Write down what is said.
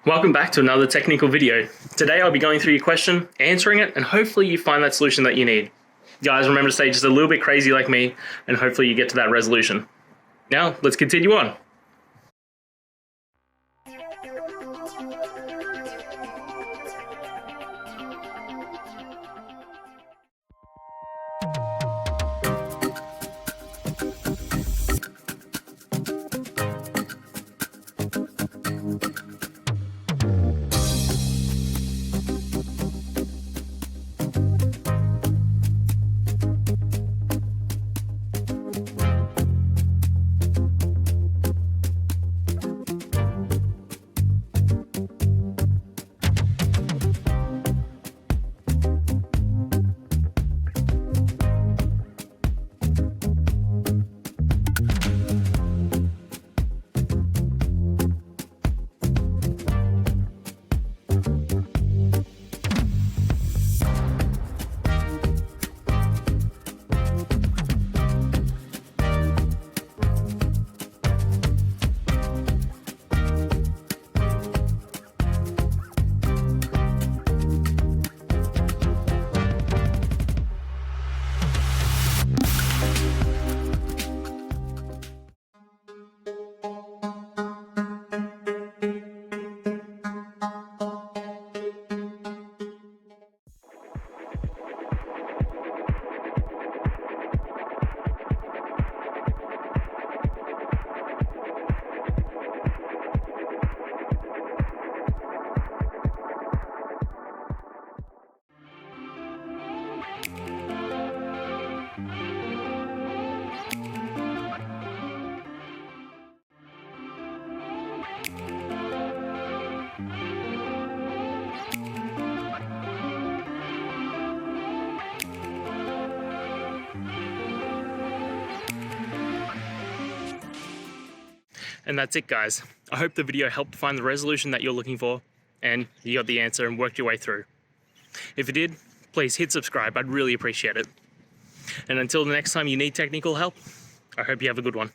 Welcome back to another technical video. Today I'll be going through your question, answering it, and hopefully you find that solution that you need. Guys, remember to stay just a little bit crazy like me, and hopefully you get to that resolution. Now, let's continue on. And that's it, guys. I hope the video helped find the resolution that you're looking for and you got the answer and worked your way through. If it did, please hit subscribe. I'd really appreciate it. And until the next time you need technical help, I hope you have a good one.